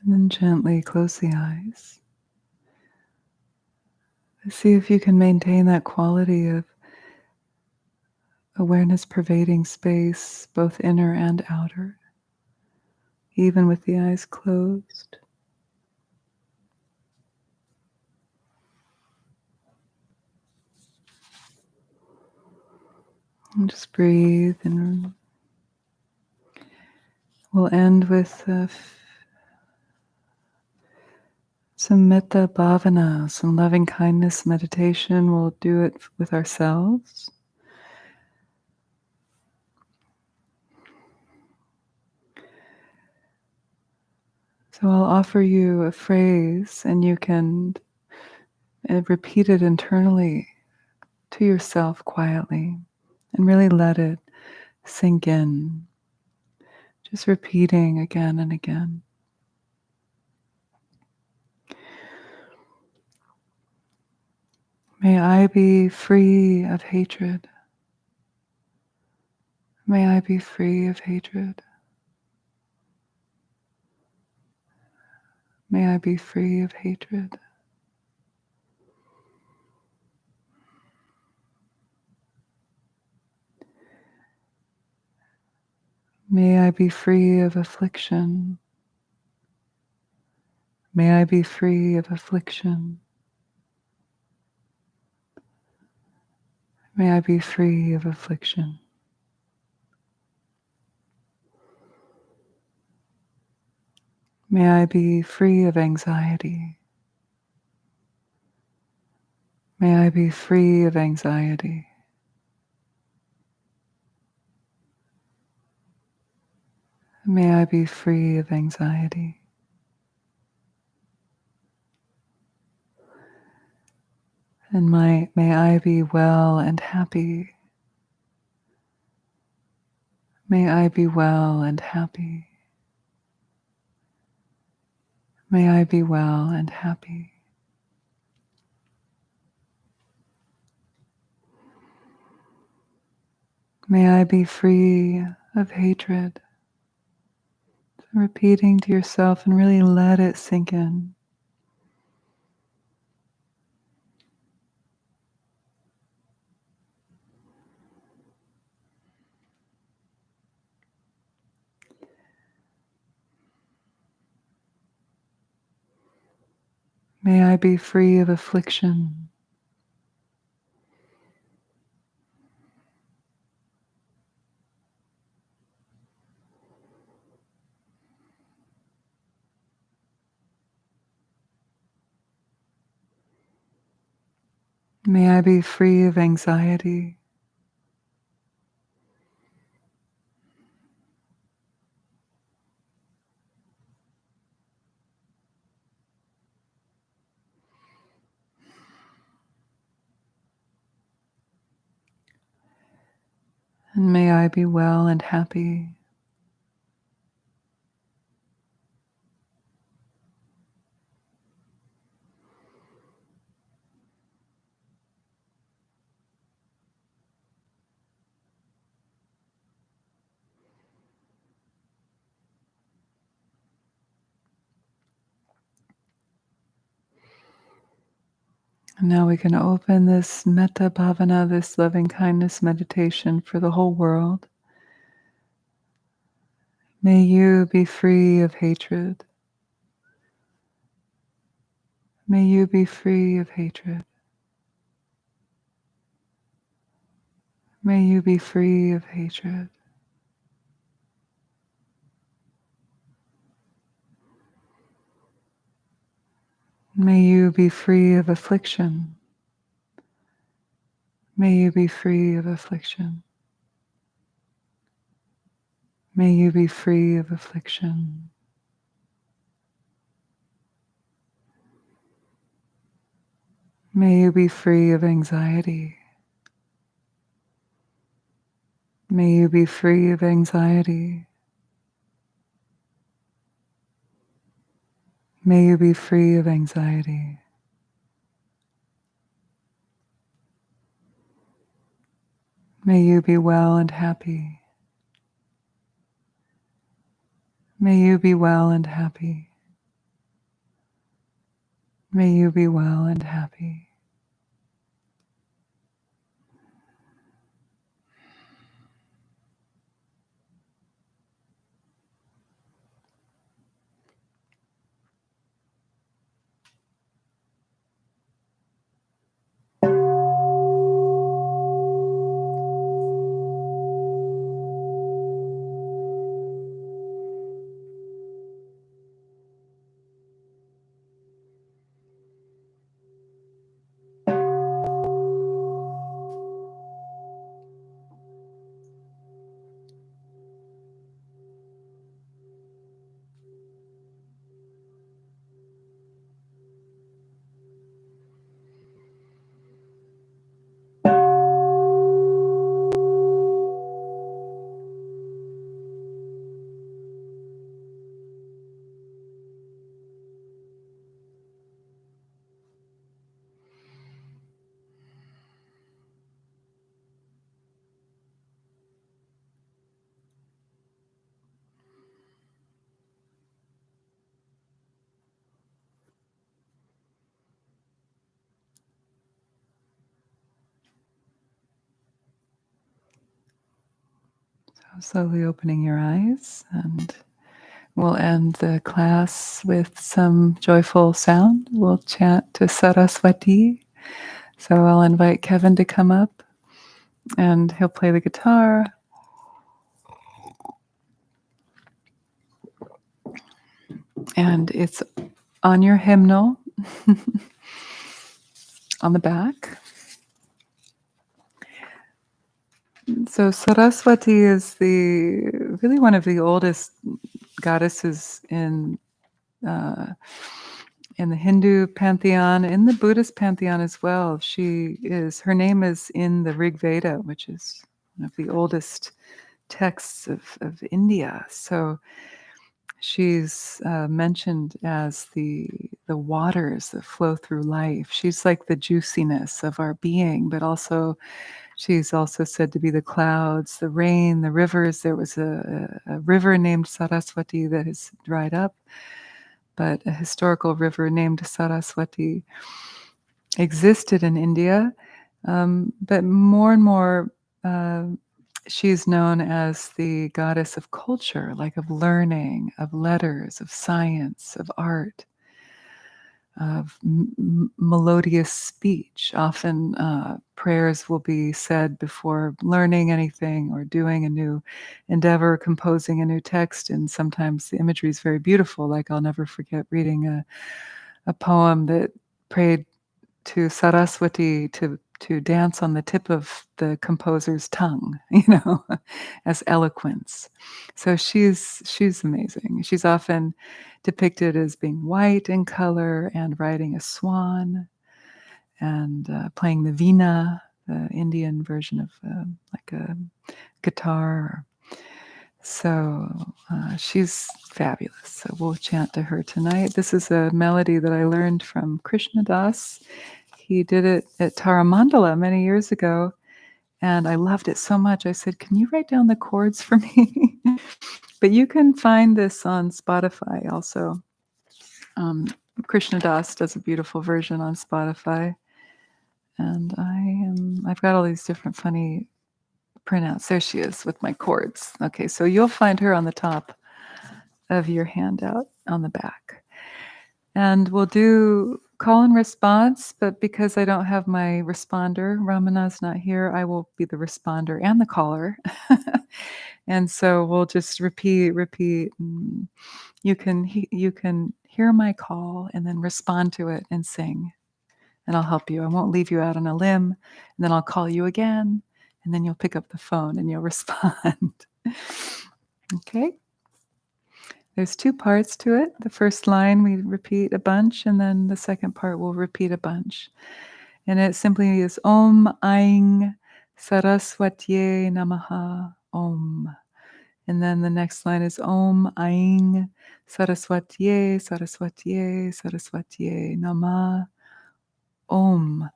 And then gently close the eyes. See if you can maintain that quality of awareness pervading space, both inner and outer, even with the eyes closed. And just breathe, and we'll end with some metta bhavana, some loving kindness meditation. We'll do it with ourselves. So I'll offer you a phrase, and you can repeat it internally to yourself quietly and really let it sink in. Just repeating again and again. May I be free of hatred. May I be free of hatred. May I be free of hatred. May I be free of affliction. May I be free of affliction. May I be free of affliction. May I be free of anxiety. May I be free of anxiety. May I be free of anxiety. And may I be well and happy. May I be well and happy. May I be well and happy. May I be free of hatred. Repeating to yourself and really let it sink in. May I be free of affliction. May I be free of anxiety. And may I be well and happy. And now we can open this metta bhavana, this loving kindness meditation for the whole world. May you be free of hatred. May you be free of hatred. May you be free of hatred. May you be free of affliction. May you be free of affliction. May you be free of affliction. May you be free of anxiety. May you be free of anxiety. May you be free of anxiety. May you be well and happy. May you be well and happy. May you be well and happy. Slowly opening your eyes, and we'll end the class with some joyful sound. We'll chant to Saraswati. So I'll invite Kevin to come up, and he'll play the guitar. And it's on your hymnal on the back. So Saraswati is really one of the oldest goddesses in the Hindu pantheon, in the Buddhist pantheon as well. Her name is in the Rig Veda, which is one of the oldest texts of India. So she's mentioned as the waters that flow through life. She's like the juiciness of our being, but also she's also said to be the clouds, the rain, the rivers. There was a river named Saraswati that has dried up, but a historical river named Saraswati existed in India. But more and more, she's known as the goddess of culture, like of learning, of letters, of science, of art, of melodious speech. Often prayers will be said before learning anything or doing a new endeavor, composing a new text, and sometimes the imagery is very beautiful. Like I'll never forget reading a poem that prayed to Saraswati to dance on the tip of the composer's tongue, as eloquence. So she's amazing. She's often depicted as being white in color and riding a swan and playing the veena, the Indian version of like a guitar. So she's fabulous. So we'll chant to her tonight. This is a melody that I learned from Krishna Das. He did it at Taramandala many years ago, and I loved it so much. I said, "Can you write down the chords for me?" But you can find this on Spotify also. Krishna Das does a beautiful version on Spotify, and I've got all these different funny printouts. There she is with my chords. Okay, so you'll find her on the top of your handout on the back. And we'll do call and response, but because I don't have my responder, Ramana's not here, I will be the responder and the caller. And so we'll just repeat. You can hear my call and then respond to it and sing. And I'll help you. I won't leave you out on a limb. And then I'll call you again. And then you'll pick up the phone and you'll respond. Okay? There's two parts to it. The first line we repeat a bunch, and then the second part we'll repeat a bunch. And it simply is Om Aing Saraswatye Namaha Om. And then the next line is Om Aing Saraswatye Saraswatye Saraswatye Nama Om.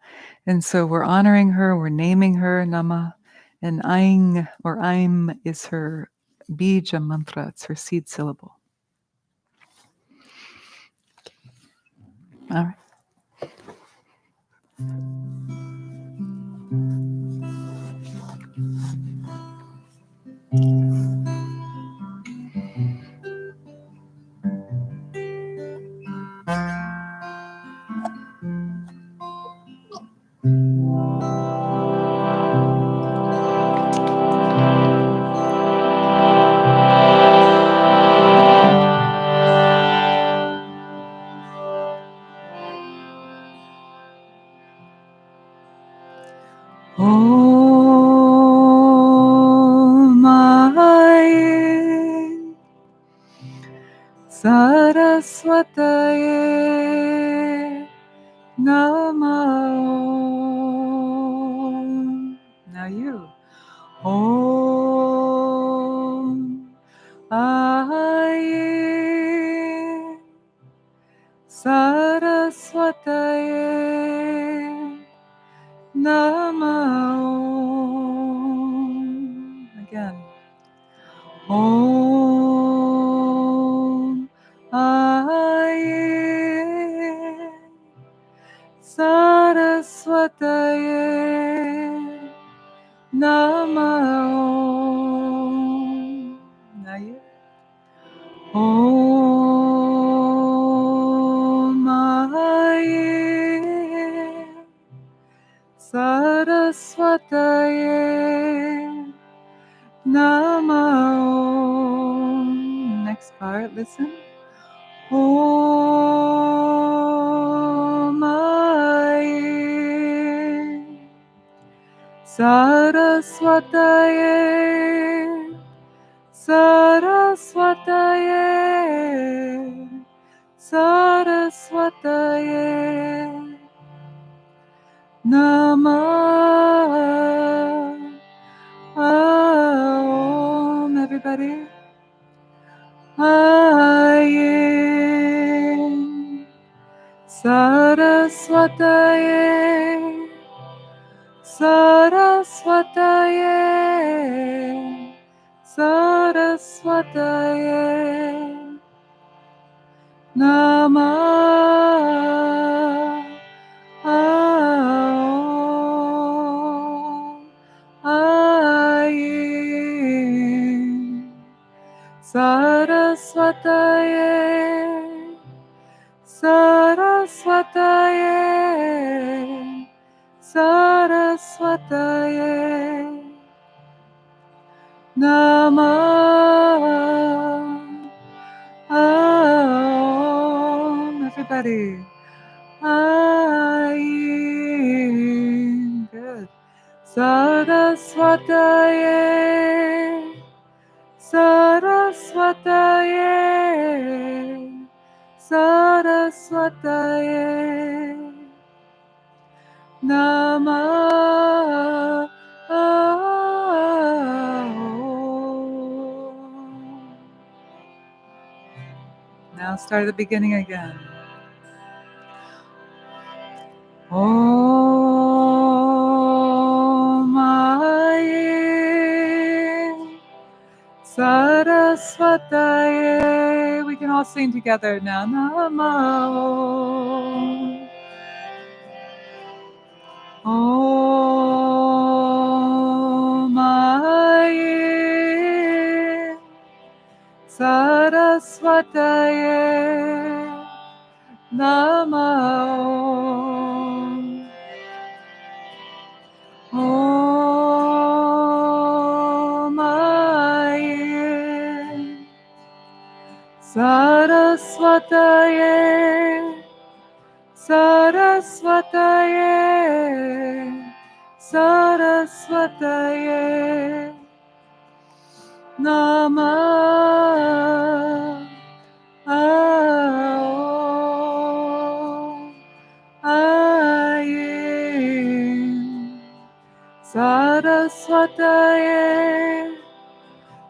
And so we're honoring her, we're naming her Nama, and Aing or Aim is her bija mantra, it's her seed syllable. All right. Om Ai Saraswataye Namo. Now you. Om Ai Saraswataye Namo. Again. Om Ai Saraswataye Namo. Now you. Om Ai Saraswataye Namo. Next part, listen. Om Ai Saraswataye Saraswataye Saraswataye Namah. Om, everybody. Ayin Saraswataye Saraswataye Saraswataye Namah. Om Ayin Saraswataye Saraswataye Saraswataye Namah. Om, everybody. Ayin. Good. Saraswataye Saraswataye Saraswataye Namah. Now start at the beginning again. Om Ayin Saraswataye. We can all sing together now. Namo. Om Ayin Saraswataye Namo. Om Ayin Saraswataye Saraswataye Saraswataye Namah. Om Ayin Saraswataye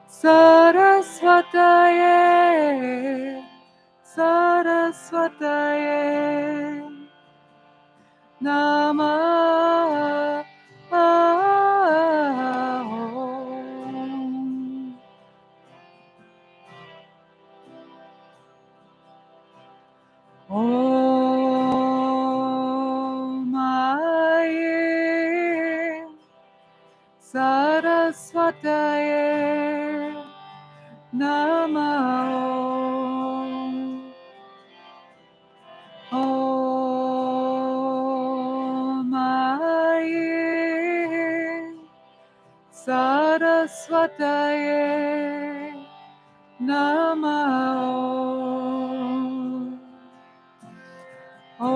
Saraswataye Saraswataye Namah. Om Saraswataye Namo. Om Aye Saraswataye Namo. Om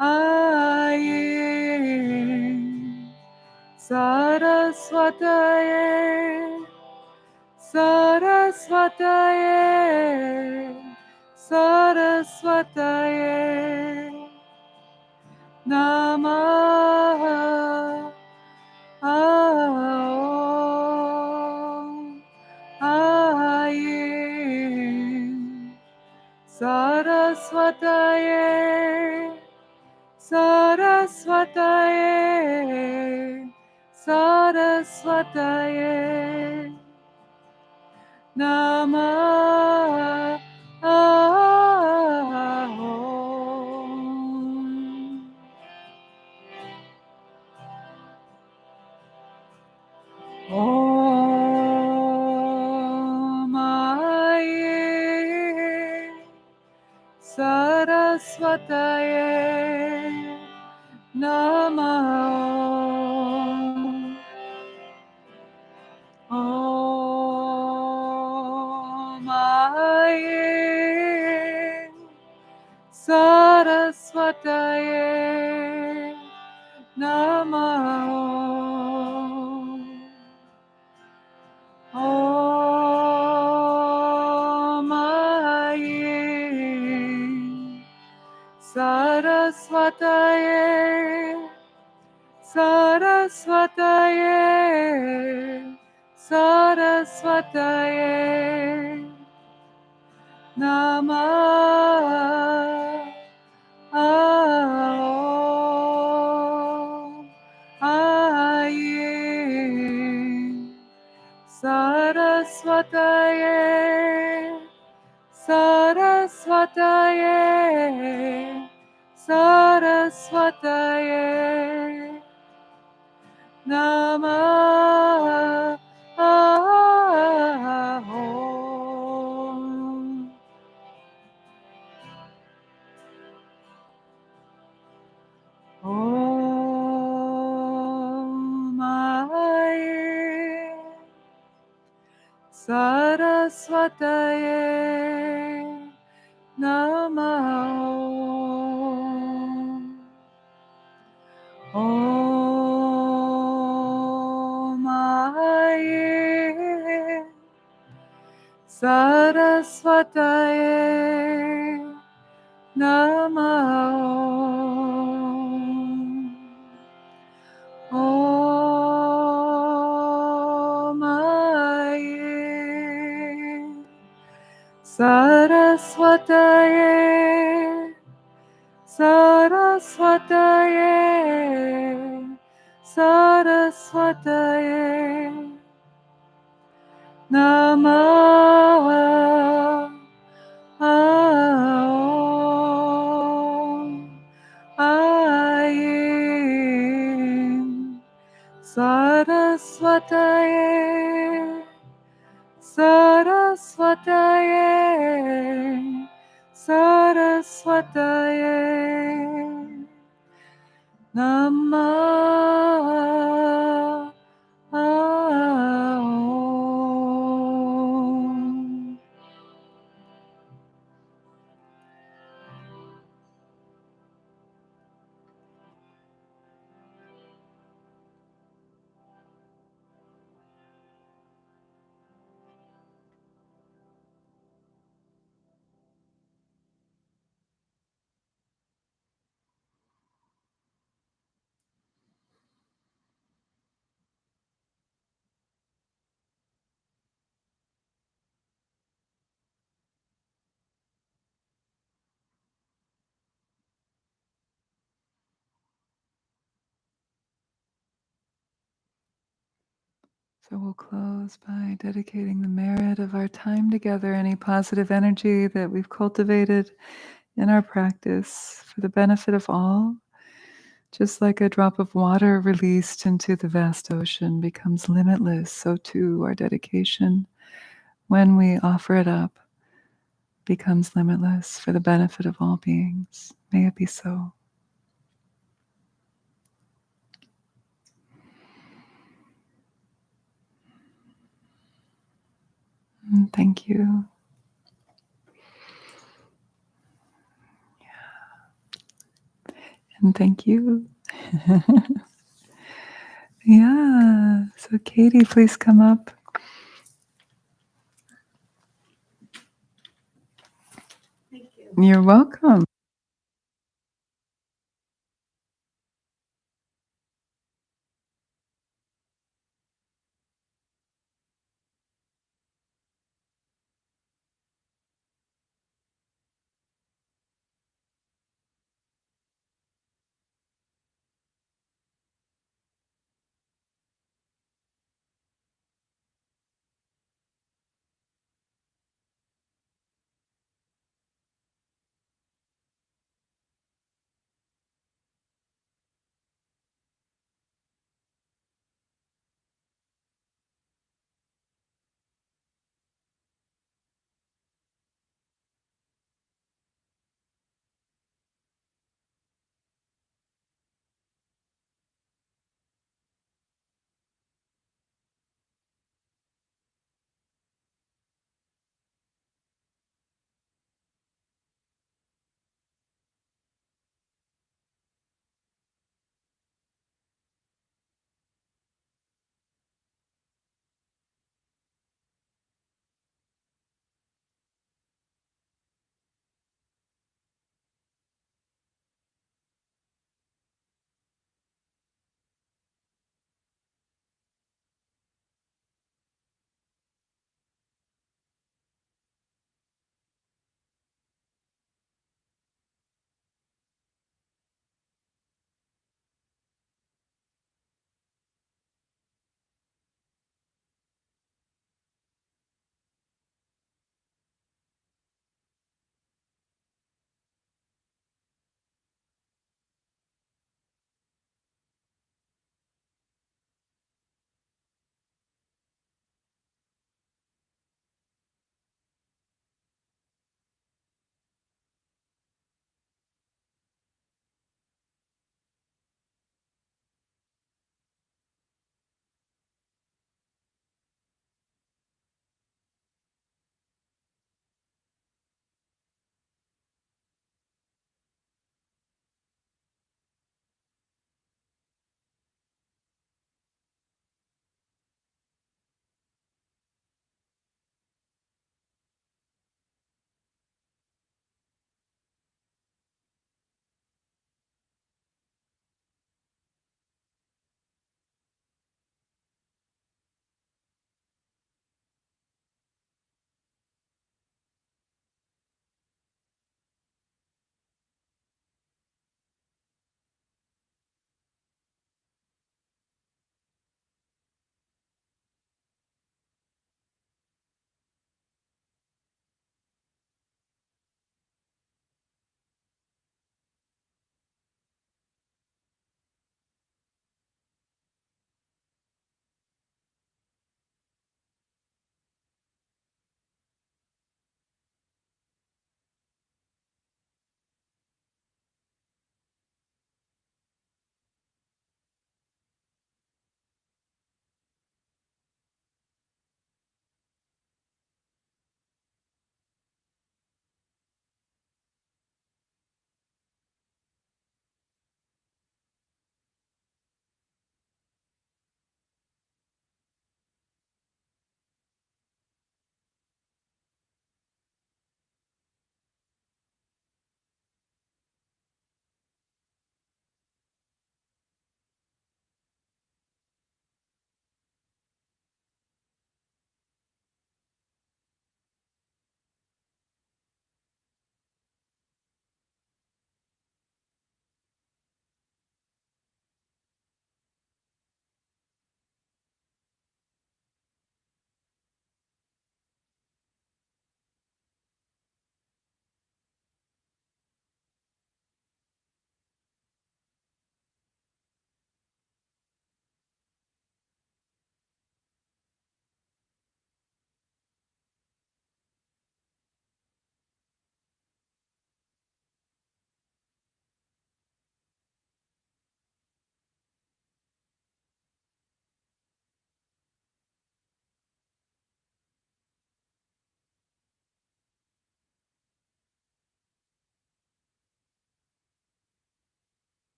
Aye Saraswataye Saraswataye Saraswataye Namah. Om Aye Saraswataye Saraswataye Saraswataye Namah. Om Aye Saraswataye Namo. Om Aye Saraswataye Namo. Om Aye Saraswataye Saraswataye Saraswataye Namah. Om Aye Saraswataye Saraswataye Saraswataye Namah. Om. Om Aye Saraswataye Namo. Om Aye Saraswataye Namo. Om Aye Saraswataye Saraswataye Saraswataye Namah. Om Aye Saraswataye Saraswataye Saraswataye Namah. Om. So we'll close by dedicating the merit of our time together, any positive energy that we've cultivated in our practice for the benefit of all, Just like a drop of water released into the vast ocean becomes limitless, so too our dedication, when we offer it up, becomes limitless for the benefit of all beings. May it be so. Thank you. And thank you. Yeah. So Katie, please come up. Thank you. You're welcome.